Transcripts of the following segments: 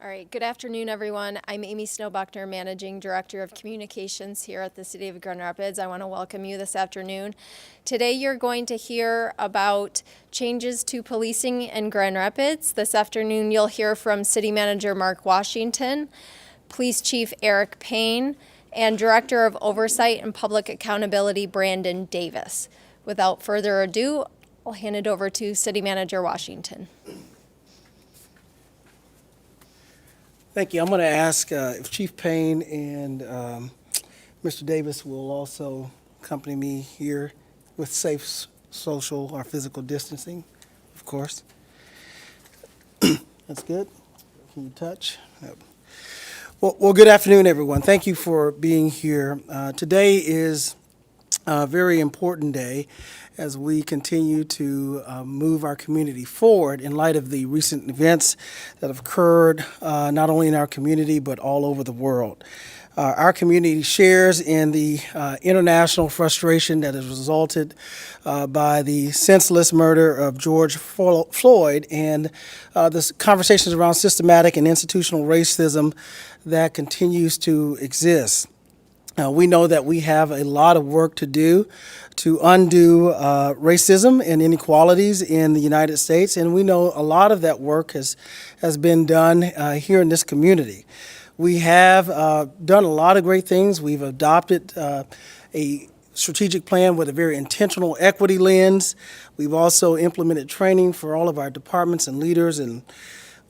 All right, good afternoon, everyone. I'm Amy Snowbuckner, Managing Director of Communications here at the City of Grand Rapids. I want to welcome you this afternoon. Today, you're going to hear about changes to policing in Grand Rapids. This afternoon, you'll hear from City Manager Mark Washington, Police Chief Eric Payne, and Director of Oversight and Public Accountability Brandon Davis. Without further ado, I'll hand it over to City Manager Washington. Thank you. I'm going to ask if Chief Payne and Mr. Davis will also accompany me here with safe social or physical distancing, of course. That's good. Can you touch? Yep. Well, good afternoon, everyone. Thank you for being here. Today is a very important day as we continue to move our community forward in light of the recent events that have occurred not only in our community but all over the world. Our community shares in the international frustration that has resulted by the senseless murder of George Floyd and the conversations around systematic and institutional racism that continues to exist. We know that we have a lot of work to do to undo racism and inequalities in the United States, and we know a lot of that work has been done here in this community. We have done a lot of great things. We've adopted a strategic plan with a very intentional equity lens. We've also implemented training for all of our departments and leaders, and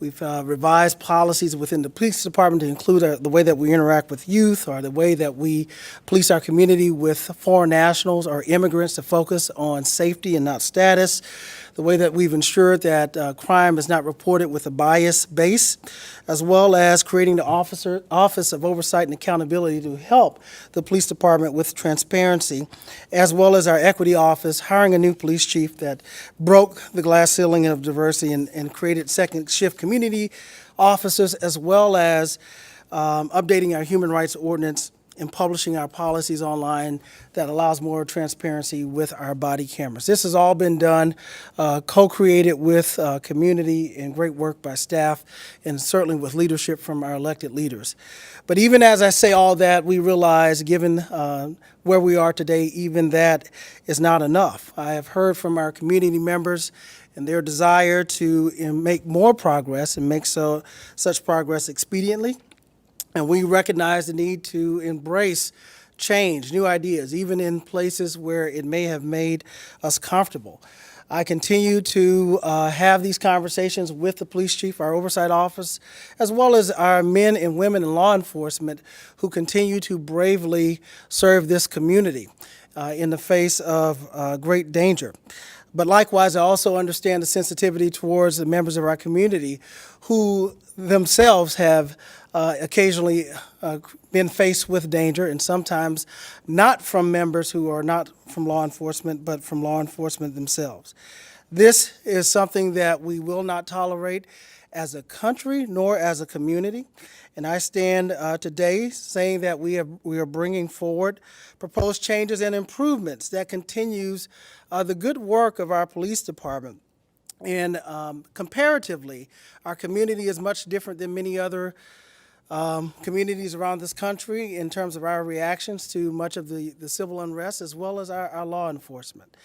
we've revised policies within the police department to include the way that we interact with youth or the way that we police our community with foreign nationals or immigrants to focus on safety and not status, the way that we've ensured that crime is not reported with a bias base, as well as creating the Office of Oversight and Accountability to help the police department with transparency, as well as our equity office, hiring a new police chief that broke the glass ceiling of diversity and created second shift community officers, as well as updating our human rights ordinance and publishing our policies online that allows more transparency with our body cameras. This has all been done, co-created with community and great work by staff, and certainly with leadership from our elected leaders. But even as I say all that, we realize, given where we are today, even that is not enough. I have heard from our community members and their desire to make more progress and make such progress expediently. And we recognize the need to embrace change, new ideas, even in places where it may have made us comfortable. I continue to have these conversations with the police chief, our oversight office, as well as our men and women in law enforcement who continue to bravely serve this community in the face of great danger. But likewise, I also understand the sensitivity towards the members of our community who themselves have occasionally been faced with danger, and sometimes not from members who are not from law enforcement, but from law enforcement themselves. This is something that we will not tolerate as a country nor as a community. And I stand today saying that we are bringing forward proposed changes and improvements that continues the good work of our police department. And comparatively, our community is much different than many other communities around this country in terms of our reactions to much of the civil unrest, as well as our law enforcement.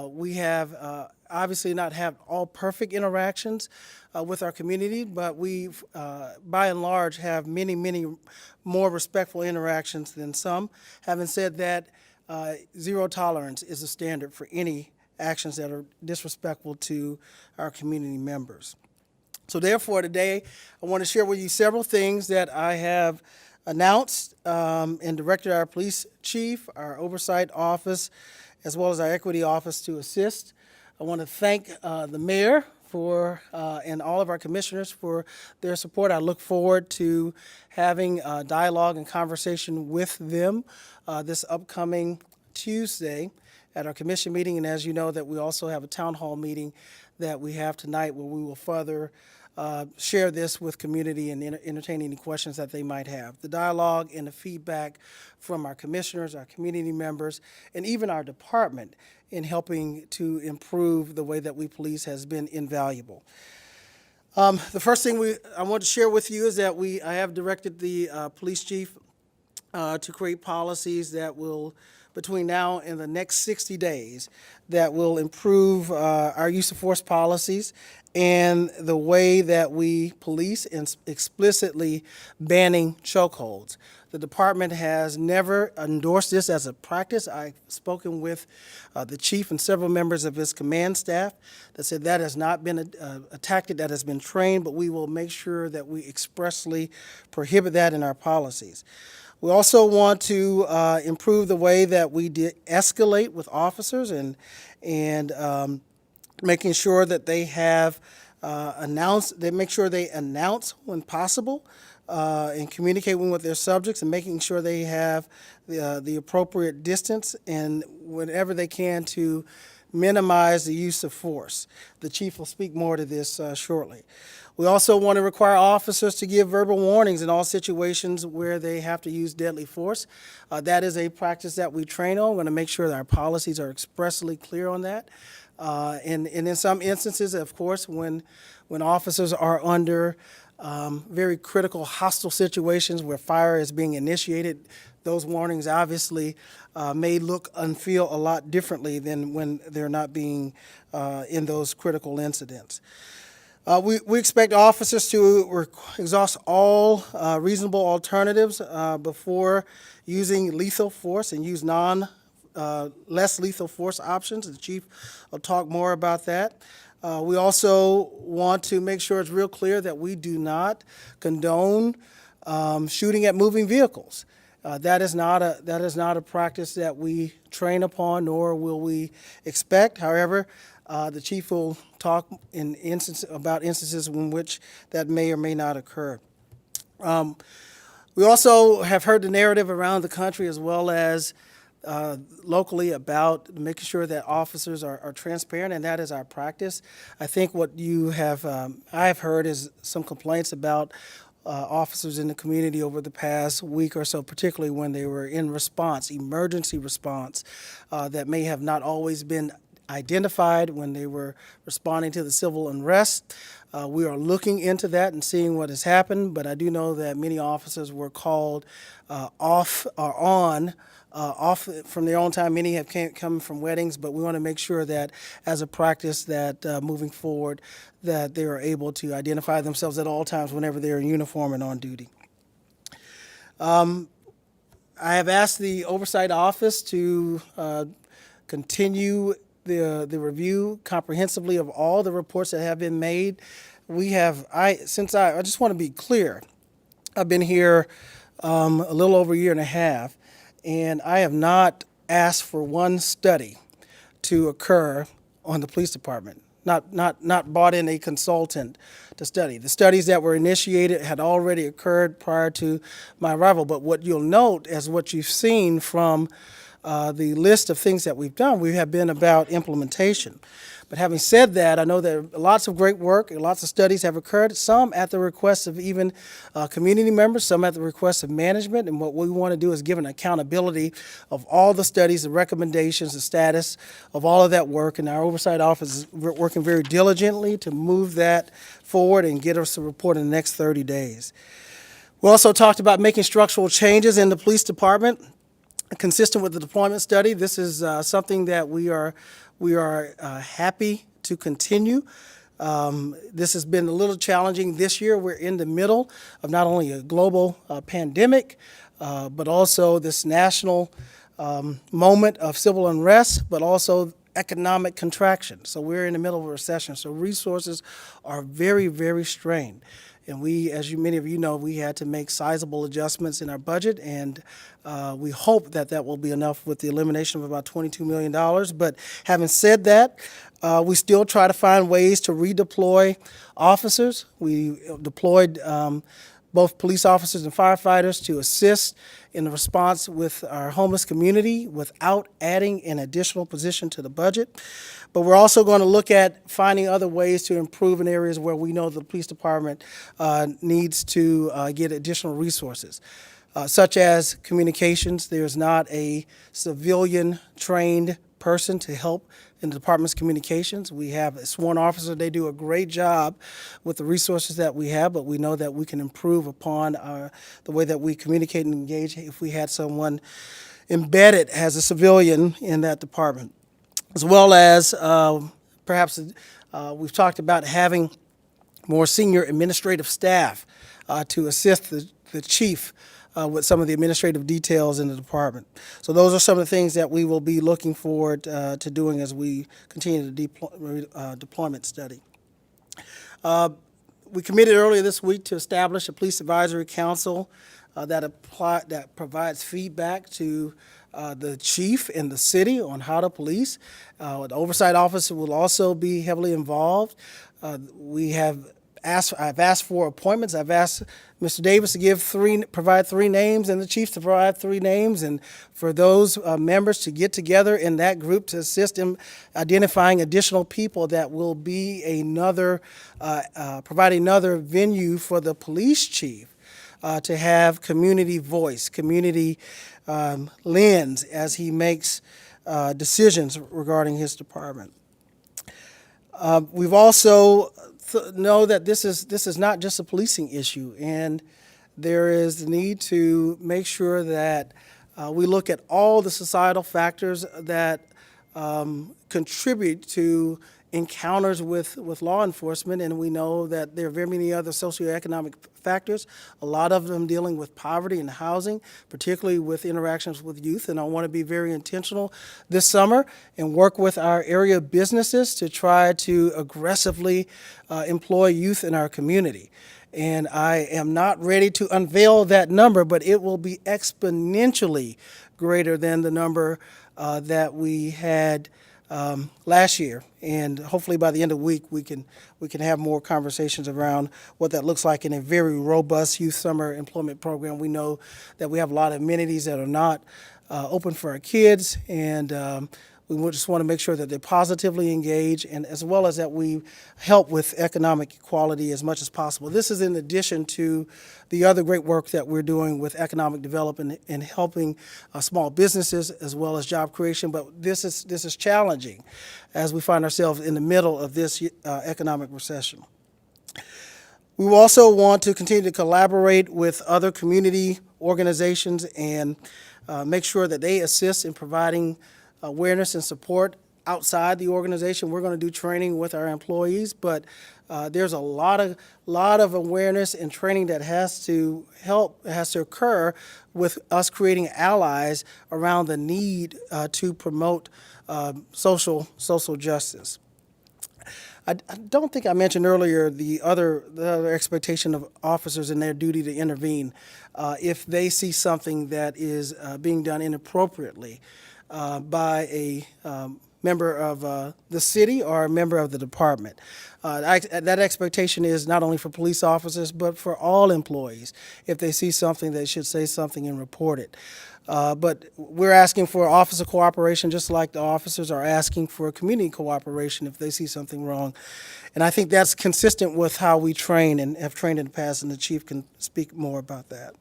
We have obviously not had all perfect interactions with our community, but we, by and large, have many, many more respectful interactions than some. Having said that, zero tolerance is a standard for any actions that are disrespectful to our community members. So therefore, today, I want to share with you several things that I have announced and directed our police chief, our oversight office, as well as our equity office to assist. I want to thank the mayor and all of our commissioners for their support. I look forward to having dialogue and conversation with them this upcoming Tuesday at our commission meeting, and as you know, that we also have a town hall meeting that we have tonight where we will further share this with community and entertain any questions that they might have. The dialogue and the feedback from our commissioners, our community members, and even our department in helping to improve the way that we police has been invaluable. The first thing I want to share with you is that I have directed the police chief to create policies that will, between now and the next 60 days, that will improve our use of force policies and the way that we police and explicitly banning chokeholds. The department has never endorsed this as a practice. I've spoken with the chief and several members of his command staff that said that has not been a tactic that has been trained, but we will make sure that we expressly prohibit that in our policies. We also want to improve the way that we escalate with officers and making sure that they have make sure they announce when possible and communicating with their subjects and making sure they have the appropriate distance and whatever they can to minimize the use of force. The chief will speak more to this shortly. We also want to require officers to give verbal warnings in all situations where they have to use deadly force. That is a practice that we train on. We're going to make sure that our policies are expressly clear on that. And in some instances, of course, when officers are under very critical hostile situations where fire is being initiated, those warnings obviously may look and feel a lot differently than when they're not being in those critical incidents. We expect officers to exhaust all reasonable alternatives before using lethal force and use less lethal force options. The chief will talk more about that. We also want to make sure it's real clear that we do not condone shooting at moving vehicles. That is not a practice that we train upon, nor will we expect. However, the chief will talk about instances in which that may or may not occur. We also have heard the narrative around the country as well as locally about making sure that officers are transparent, and that is our practice. I think what I've heard is some complaints about officers in the community over the past week or so, particularly when they were in emergency response, that may have not always been identified when they were responding to the civil unrest. We are looking into that and seeing what has happened, but I do know that many officers were called off from their own time. Many have come from weddings, but we want to make sure that as a practice that moving forward that they are able to identify themselves at all times whenever they're in uniform and on duty. I have asked the Oversight Office to continue the review comprehensively of all the reports that have been made. I just want to be clear. I've been here a little over a year and a half, and I have not asked for one study to occur on the police department. Not brought in a consultant to study. The studies that were initiated had already occurred prior to my arrival. But what you'll note as what you've seen from the list of things that we've done, we have been about implementation. But having said that, I know that lots of great work, lots of studies have occurred, some at the request of even community members, some at the request of management. And what we want to do is give an accountability of all the studies, the recommendations, the status of all of that work. And our Oversight Office is working very diligently to move that forward and get us a report in the next 30 days. We also talked about making structural changes in the police department consistent with the deployment study. This is something that we are happy to continue. This has been a little challenging this year. We're in the middle of not only a global pandemic, but also this national moment of civil unrest, but also economic contraction. So we're in the middle of a recession. So resources are very, very strained. And many of you know, we had to make sizable adjustments in our budget, and we hope that will be enough with the elimination of about $22 million. But having said that, we still try to find ways to redeploy officers. We deployed both police officers and firefighters to assist in the response with our homeless community without adding an additional position to the budget. But we're also going to look at finding other ways to improve in areas where we know the police department needs to get additional resources, such as communications. There's not a civilian trained person to help in the department's communications. We have a sworn officer. They do a great job with the resources that we have, but we know that we can improve upon the way that we communicate and engage if we had someone embedded as a civilian in that department. As well as perhaps we've talked about having more senior administrative staff to assist the chief with some of the administrative details in the department. So those are some of the things that we will be looking forward to doing as we continue the deployment study. We committed earlier this week to establish a police advisory council that provides feedback to the chief and the city on how to police. The oversight office will also be heavily involved. I've asked for appointments. I've asked Mr. Davis to provide 3 names, and the chiefs to provide 3 names, and for those members to get together in that group to assist in identifying additional people that will be provide another venue for the police chief to have community voice, community lens as he makes decisions regarding his department. We've also know that this is not just a policing issue, and there is the need to make sure that we look at all the societal factors that contribute to encounters with law enforcement, and we know that there are very many other socioeconomic factors, a lot of them dealing with poverty and housing, particularly with interactions with youth. And I want to be very intentional this summer and work with our area businesses to try to aggressively employ youth in our community. And I am not ready to unveil that number, but it will be exponentially greater than the number that we had last year, and hopefully by the end of the week we can have more conversations around what that looks like in a very robust youth summer employment program. We know that we have a lot of amenities that are not open for our kids, and we just want to make sure that they're positively engaged, and as well as that we help with economic equality as much as possible. This is in addition to the other great work that we're doing with economic development and helping small businesses as well as job creation. But this is challenging as we find ourselves in the middle of this economic recession. We also want to continue to collaborate with other community organizations and make sure that they assist in providing awareness and support outside the organization. We're going to do training with our employees, but there's a lot of awareness and training that has to occur with us creating allies around the need to promote social justice. I don't think I mentioned earlier the other expectation of officers and their duty to intervene if they see something that is being done inappropriately by a member of the city or a member of the department. That expectation is not only for police officers, but for all employees. If they see something, they should say something and report it. But we're asking for officer cooperation just like the officers are asking for community cooperation if they see something wrong. And I think that's consistent with how we train and have trained in the past, and the chief can speak more about that.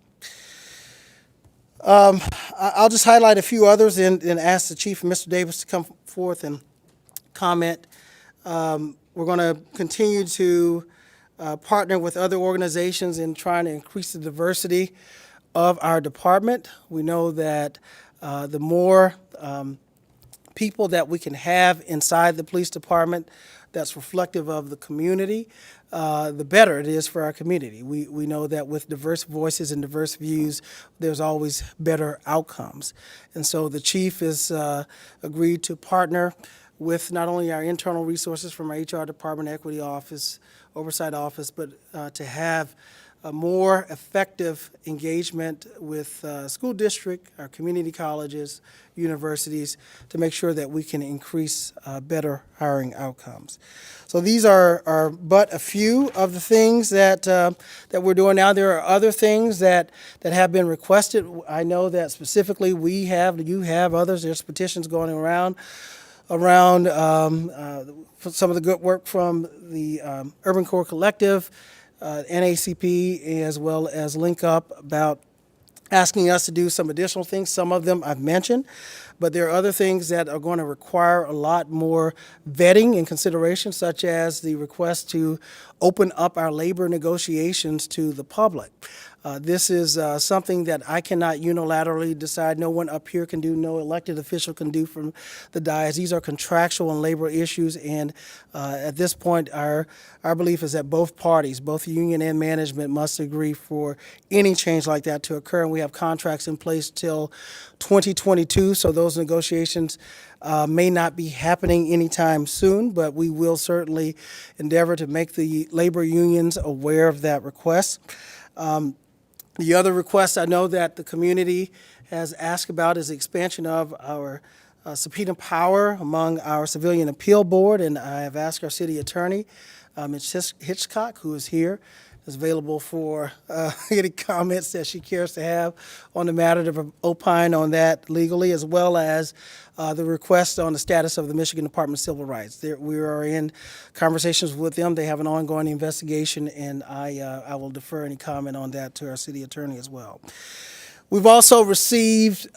I'll just highlight a few others and ask the chief and Mr. Davis to come forth and comment. We're going to continue to partner with other organizations in trying to increase the diversity of our department. We know that the more people that we can have inside the police department that's reflective of the community, the better it is for our community. We know that with diverse voices and diverse views, there's always better outcomes. And so the chief has agreed to partner with not only our internal resources from our HR department, equity office, oversight office, but to have a more effective engagement with school district, our community colleges, universities, to make sure that we can increase better hiring outcomes. So these are but a few of the things that we're doing now. There are other things that have been requested. I know that specifically you have others. There's petitions going around some of the good work from the Urban Core Collective, NACP, as well as Link Up, about asking us to do some additional things. Some of them I've mentioned, but there are other things that are going to require a lot more vetting and consideration, such as the request to open up our labor negotiations to the public. This is something that I cannot unilaterally decide. No one up here can do, no elected official can do from the dais. These are contractual and labor issues, and at this point, our belief is that both parties, both union and management, must agree for any change like that to occur. And we have contracts in place till 2022, so those negotiations may not be happening anytime soon, but we will certainly endeavor to make the labor unions aware of that request. The other request I know that the community has asked about is the expansion of our subpoena power among our Civilian Appeal Board, and I have asked our city attorney, Ms. Hitchcock, who is here, is available for any comments that she cares to have on the matter, to opine on that legally, as well as the request on the status of the Michigan Department of Civil Rights. We are in conversations with them. They have an ongoing investigation, and I will defer any comment on that to our city attorney as well. We've also received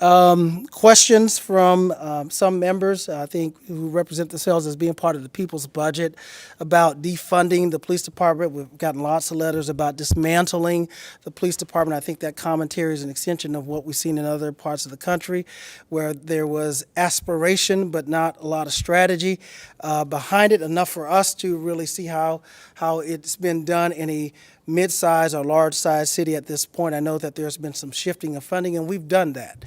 questions from some members, I think, who represent themselves as being part of the people's budget, about defunding the police department. We've gotten lots of letters about dismantling the police department. I think that commentary is an extension of what we've seen in other parts of the country, where there was aspiration but not a lot of strategy behind it, enough for us to really see how it's been done in a mid-size or large-size city at this point. I know that there's been some shifting of funding, and we've done that.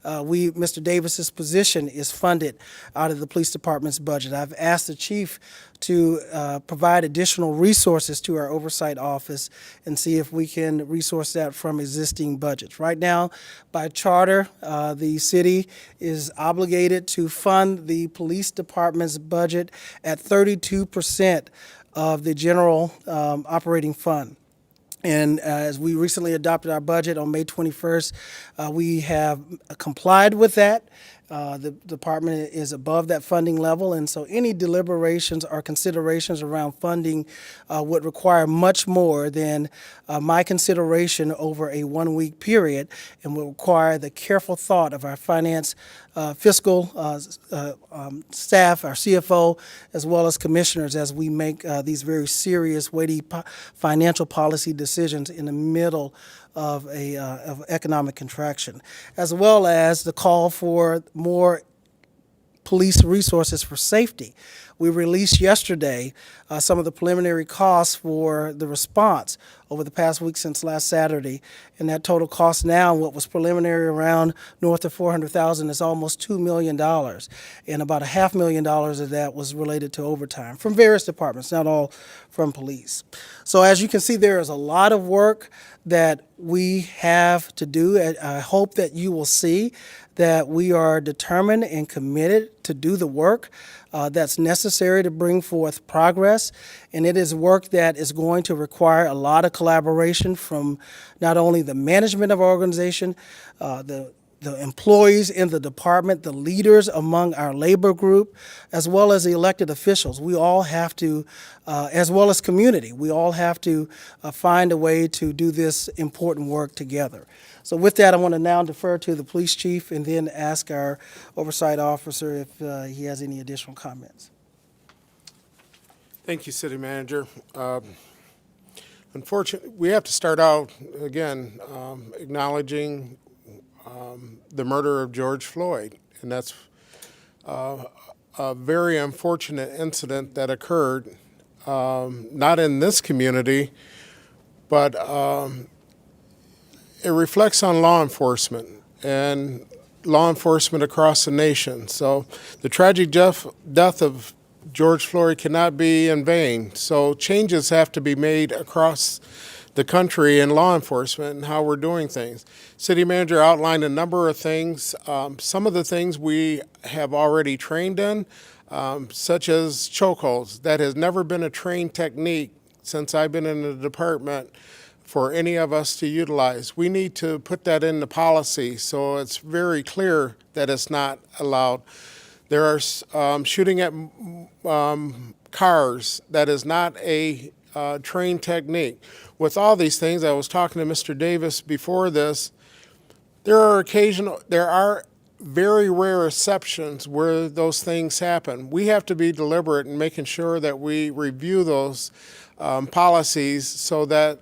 Mr. Davis's position is funded out of the police department's budget. I've asked the chief to provide additional resources to our oversight office and see if we can resource that from existing budgets. Right now, by charter, the city is obligated to fund the police department's budget at 32% of the general operating fund. And as we recently adopted our budget on May 21st, we have complied with that. The department is above that funding level, and so any deliberations or considerations around funding would require much more than my consideration over a one-week period, and will require the careful thought of our finance, fiscal staff, our CFO, as well as commissioners, as we make these very serious, weighty financial policy decisions in the middle of economic contraction, as well as the call for more police resources for safety. We released yesterday some of the preliminary costs for the response over the past week since last Saturday, and that total cost now, what was preliminary around north of $400,000, is almost $2 million, and about $500,000 of that was related to overtime from various departments, not all from police. So as you can see, there is a lot of work that we have to do. I hope that you will see that we are determined and committed to do the work that's necessary to bring forth progress. And it is work that is going to require a lot of collaboration from not only the management of our organization, the employees in the department, the leaders among our labor group, as well as the elected officials. We all have to, as well as community, we all have to find a way to do this important work together. So with that, I want to now defer to the police chief and then ask our oversight officer if he has any additional comments. Thank you, City Manager. Unfortunately, we have to start out, again, acknowledging the murder of George Floyd, and that's a very unfortunate incident that occurred, not in this community, but it reflects on law enforcement and law enforcement across the nation. So the tragic death of George Floyd cannot be in vain. So changes have to be made across the country in law enforcement and how we're doing things. City Manager outlined a number of things. Some of the things we have already trained in, such as chokeholds. That has never been a trained technique since I've been in the department for any of us to utilize. We need to put that in the policy so it's very clear that it's not allowed. There are shooting at cars. That is not a trained technique. With all these things, I was talking to Mr. Davis before this, there are very rare exceptions where those things happen. We have to be deliberate in making sure that we review those policies so that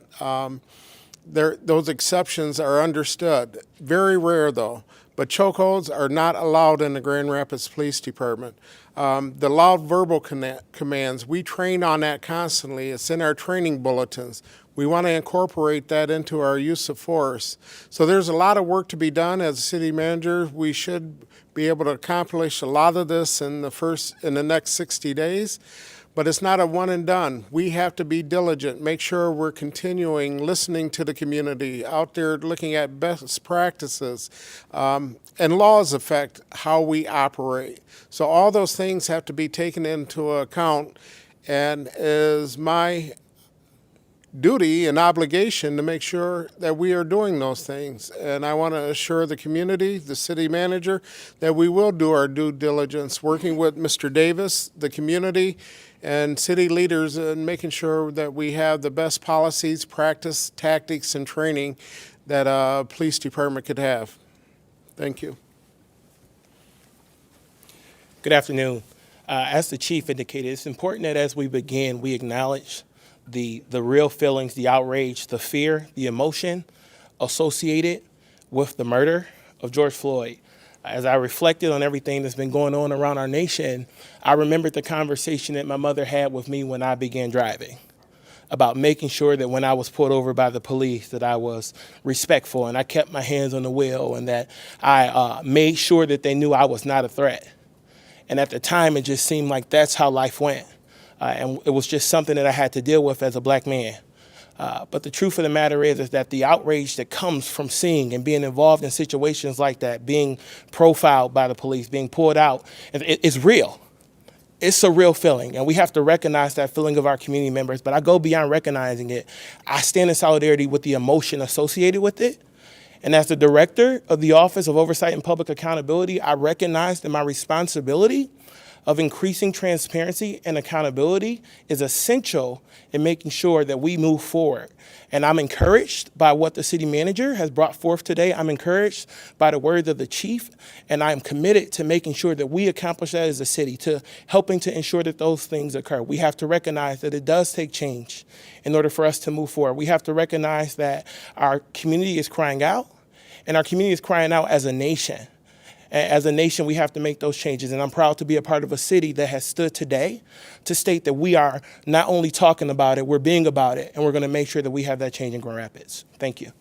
those exceptions are understood. Very rare, though. But chokeholds are not allowed in the Grand Rapids Police Department. The loud verbal commands, we train on that constantly. It's in our training bulletins. We want to incorporate that into our use of force. So there's a lot of work to be done as a city manager. We should be able to accomplish a lot of this in the next 60 days. But it's not a one and done. We have to be diligent, make sure we're continuing listening to the community, out there looking at best practices, and laws affect how we operate. So all those things have to be taken into account, and it is my duty and obligation to make sure that we are doing those things. And I want to assure the community, the city manager, that we will do our due diligence, working with Mr. Davis, the community, and city leaders, and making sure that we have the best policies, practice, tactics, and training that a police department could have. Thank you. Good afternoon. As the chief indicated, it's important that as we begin, we acknowledge the real feelings, the outrage, the fear, the emotion associated with the murder of George Floyd. As I reflected on everything that's been going on around our nation, I remembered the conversation that my mother had with me when I began driving about making sure that when I was pulled over by the police that I was respectful and I kept my hands on the wheel and that I made sure that they knew I was not a threat. And at the time, it just seemed like that's how life went. And it was just something that I had to deal with as a black man. But the truth of the matter is that the outrage that comes from seeing and being involved in situations like that, being profiled by the police, being pulled out, it's real. It's a real feeling, and we have to recognize that feeling of our community members. But I go beyond recognizing it. I stand in solidarity with the emotion associated with it. And as the director of the Office of Oversight and Public Accountability, I recognize that my responsibility of increasing transparency and accountability is essential in making sure that we move forward. And I'm encouraged by what the city manager has brought forth today. I'm encouraged by the words of the chief, and I am committed to making sure that we accomplish that as a city, to helping to ensure that those things occur. We have to recognize that it does take change in order for us to move forward. We have to recognize that our community is crying out, and our community is crying out as a nation. As a nation, we have to make those changes, and I'm proud to be a part of a city that has stood today to state that we are not only talking about it, we're being about it, and we're going to make sure that we have that change in Grand Rapids. Thank you.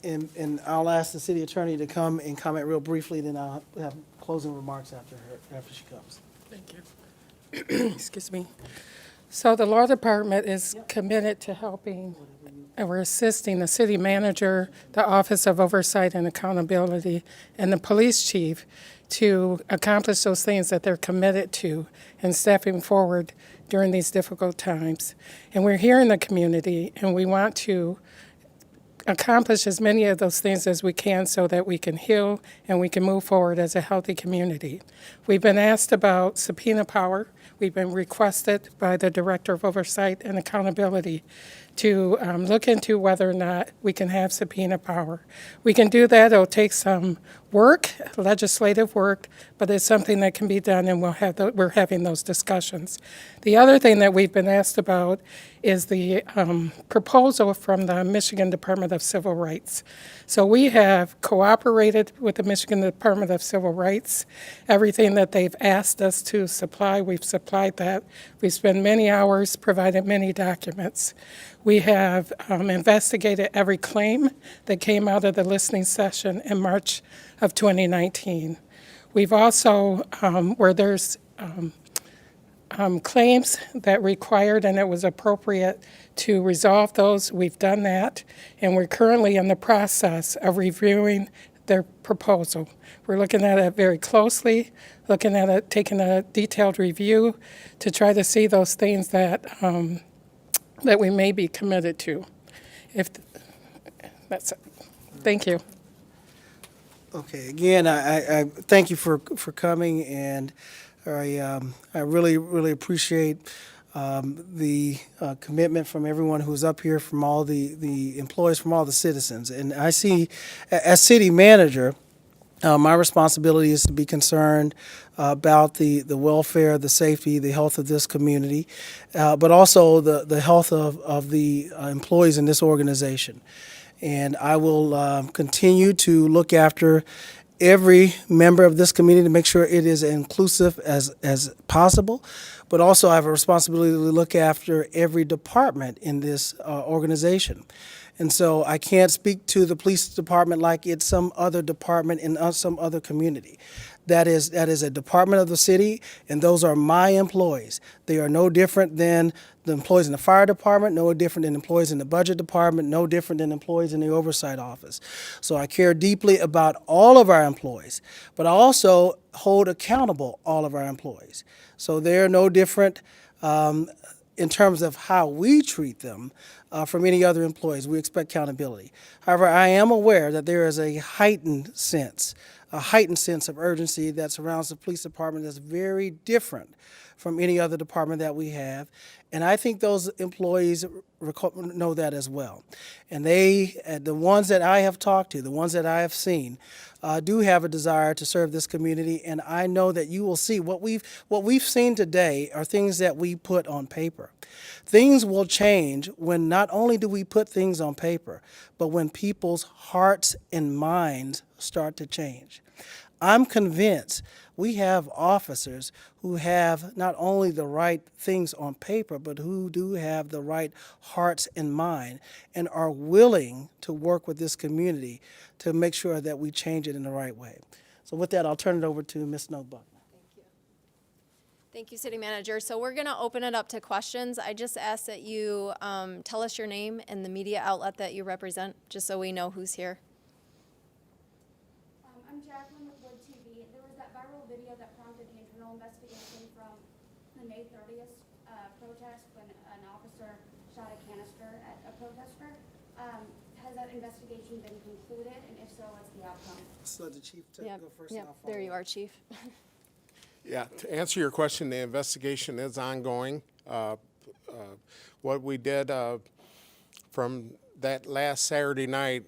And I'll ask the city attorney to come and comment real briefly, then I'll have closing remarks after she comes. Thank you. Excuse me. So the law department is committed to helping and we're assisting the city manager, the Office of Oversight and Accountability, and the police chief to accomplish those things that they're committed to and stepping forward during these difficult times. And we're here in the community, and we want to accomplish as many of those things as we can so that we can heal and we can move forward as a healthy community. We've been asked about subpoena power. We've been requested by the Director of Oversight and Accountability to look into whether or not we can have subpoena power. We can do that. It'll take some work, legislative work, but it's something that can be done, and we're having those discussions. The other thing that we've been asked about is the proposal from the Michigan Department of Civil Rights. So we have cooperated with the Michigan Department of Civil Rights. Everything that they've asked us to supply, we've supplied that. We spent many hours, provided many documents. We have investigated every claim that came out of the listening session in March of 2019. We've also, where there's claims that required and it was appropriate to resolve those, we've done that. And we're currently in the process of reviewing their proposal. We're looking at it very closely, looking at it, taking a detailed review to try to see those things that that we may be committed to. That's it. Thank you. Okay, again, I thank you for coming, and I really appreciate the commitment from everyone who's up here, from all the employees, from all the citizens. And I see, as city manager, my responsibility is to be concerned about the welfare, the safety, the health of this community, but also the health of the employees in this organization. And I will continue to look after every member of this community to make sure it is inclusive as possible. But also I have a responsibility to look after every department in this organization. And so I can't speak to the police department like it's some other department in some other community. That is a department of the city, and those are my employees. They are no different than the employees in the fire department, no different than employees in the budget department, no different than employees in the oversight office. So I care deeply about all of our employees, but I also hold accountable all of our employees. So they're no different in terms of how we treat them from any other employees. We expect accountability. However, I am aware that there is a heightened sense of urgency that surrounds the police department that's very different from any other department that we have. And I think those employees know that as well. And the ones that I have talked to, the ones that I have seen, do have a desire to serve this community. And I know that you will see what we've seen today are things that we put on paper. Things will change when not only do we put things on paper, but when people's hearts and minds start to change. I'm convinced we have officers who have not only the right things on paper, but who do have the right hearts and mind and are willing to work with this community to make sure that we change it in the right way. So with that, I'll turn it over to Ms. Snowbuck. Thank you, City Manager. So we're going to open it up to questions. I just ask that you tell us your name and the media outlet that you represent, just so we know who's here. I'm Jacqueline with Wood TV. There was that viral video that prompted the internal investigation from the May 30th protest when an officer shot a canister at a protester. Has that investigation been concluded, and if so, what's the outcome? So the chief go first. Yep. There you are, Chief. Yeah, to answer your question, the investigation is ongoing. What we did from that last Saturday night,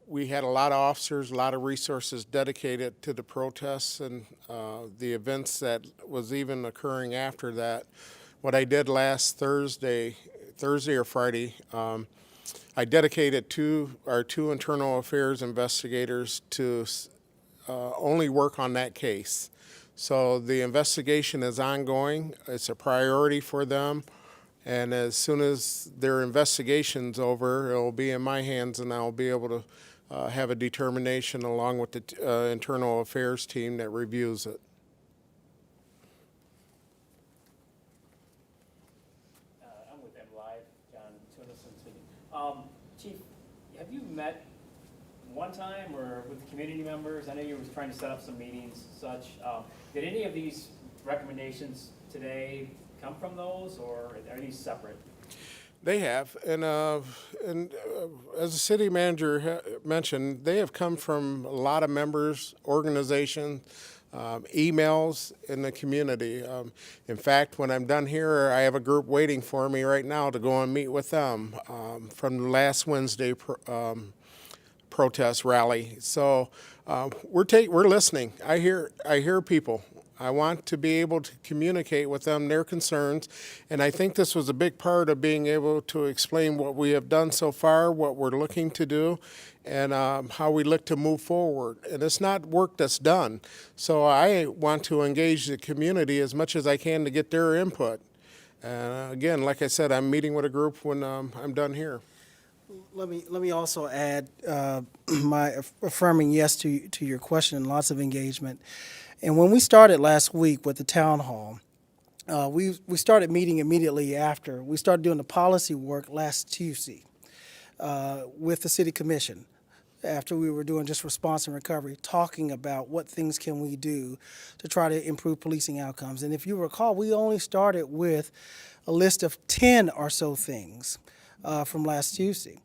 we had a lot of officers, a lot of resources dedicated to the protests and the events that was even occurring after that. What I did last Thursday or Friday, I dedicated our two internal affairs investigators to only work on that case. So the investigation is ongoing. It's a priority for them. And as soon as their investigation's over, it'll be in my hands and I'll be able to have a determination along with the internal affairs team that reviews it. I'm with M Live, John Tunison speaking. Chief, have you met one time or with the community members? I know you were trying to set up some meetings, such. Did any of these recommendations today come from those, or are these separate? They have, and as the city manager mentioned, they have come from a lot of members, organizations, emails in the community. In fact, when I'm done here, I have a group waiting for me right now to go and meet with them from last Wednesday protest rally. So we're listening. I hear people. I want to be able to communicate with them their concerns, and I think this was a big part of being able to explain what we have done so far, what we're looking to do, and how we look to move forward. And it's not work that's done. So I want to engage the community as much as I can to get their input. And again, like I said, I'm meeting with a group when I'm done here. Let me also add my affirming yes to your question and lots of engagement. And when we started last week with the town hall, we started meeting immediately after. We started doing the policy work last Tuesday with the city commission after we were doing just response and recovery, talking about what things can we do to try to improve policing outcomes. And if you recall, we only started with a list of 10 or so things from last Tuesday.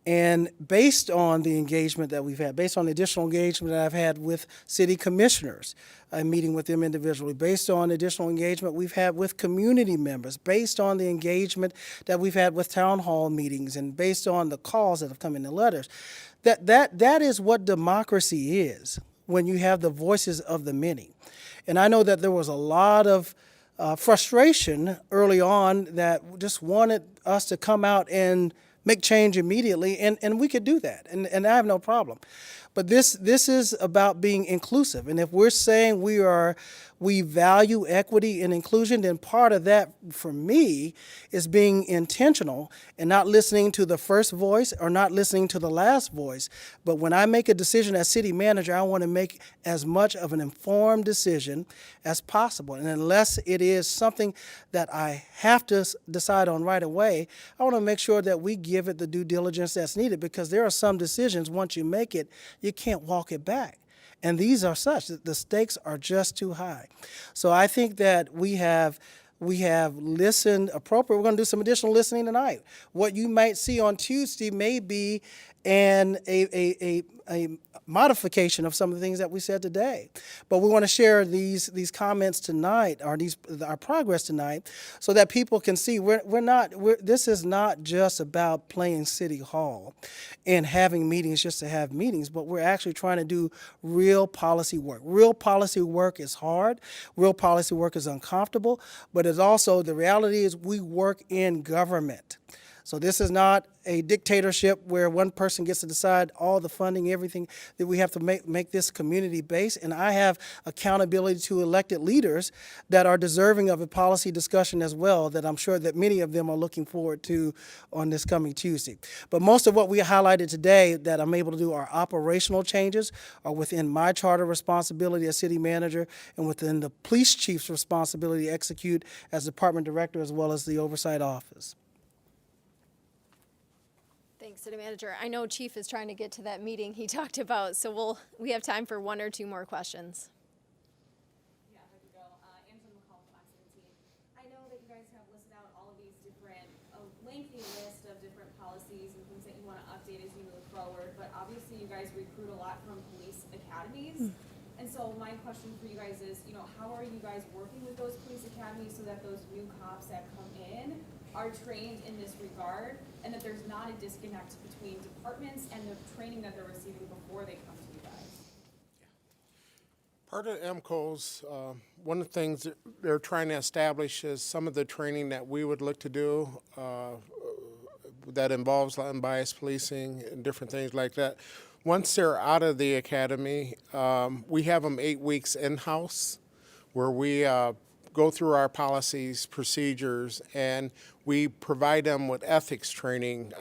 And based on the engagement that we've had, based on the additional engagement that I've had with city commissioners, I'm meeting with them individually, based on additional engagement we've had with community members, based on the engagement that we've had with town hall meetings, and based on the calls that have come in the letters, that is what democracy is, when you have the voices of the many. And I know that there was a lot of frustration early on that just wanted us to come out and make change immediately, and we could do that, and I have no problem. But this is about being inclusive, and if we're saying we value equity and inclusion, then part of that for me is being intentional and not listening to the first voice or not listening to the last voice. But when I make a decision as city manager, I want to make as much of an informed decision as possible. And unless it is something that I have to decide on right away, I want to make sure that we give it the due diligence that's needed, because there are some decisions, once you make it, you can't walk it back. And these are such that the stakes are just too high. So I think that we have listened appropriately. We're going to do some additional listening tonight. What you might see on Tuesday may be a modification of some of the things that we said today. But we want to share these comments tonight, or our progress tonight, so that people can see this is not just about playing City Hall and having meetings just to have meetings, but we're actually trying to do real policy work. Real policy work is hard. Real policy work is uncomfortable, but it's also, the reality is, we work in government. So this is not a dictatorship where one person gets to decide all the funding, everything. That we have to make this community-based. And I have accountability to elected leaders that are deserving of a policy discussion as well, that I'm sure that many of them are looking forward to on this coming Tuesday. But most of what we highlighted today that I'm able to do are operational changes, are within my charter responsibility as city manager and within the police chief's responsibility to execute as department director, as well as the oversight office. Thanks, City Manager. I know Chief is trying to get to that meeting he talked about, so we have time for one or two more questions. Yeah, there we go. Angela McCall from I-17. I know that you guys have listed out all of these different, lengthy list of different policies and things that you want to update as you move forward, but obviously you guys recruit a lot from police academies. And so my question for you guys is, how are you guys working with those police academies so that those new cops that come in are trained in this regard, and that there's not a disconnect between departments and the training that they're receiving before they come to you guys? Part of MCOs, one of the things that they're trying to establish is some of the training that we would look to do that involves unbiased policing and different things like that. Once they're out of the academy, we have them 8 weeks in-house, where we go through our policies, procedures, and we provide them with ethics training.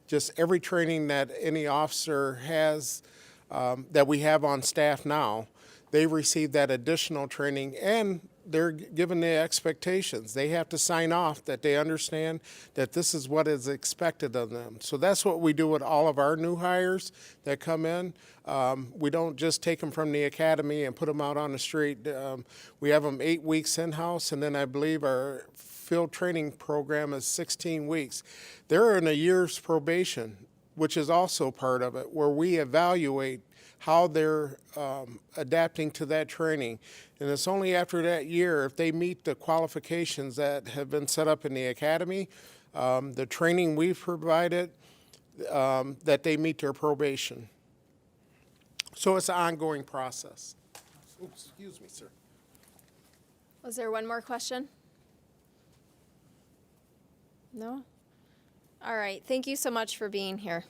Just every training that any officer has that we have on staff now, they receive that additional training, and they're given the expectations. They have to sign off that they understand that this is what is expected of them. So that's what we do with all of our new hires that come in. We don't just take them from the academy and put them out on the street. We have them 8 weeks in-house, and then I believe our field training program is 16 weeks. They're in a year's probation, which is also part of it, where we evaluate how they're adapting to that training. And it's only after that year, if they meet the qualifications that have been set up in the academy, the training we've provided, that they meet their probation. So it's an ongoing process. Oops, excuse me, sir. Was there one more question? No? All right. Thank you so much for being here.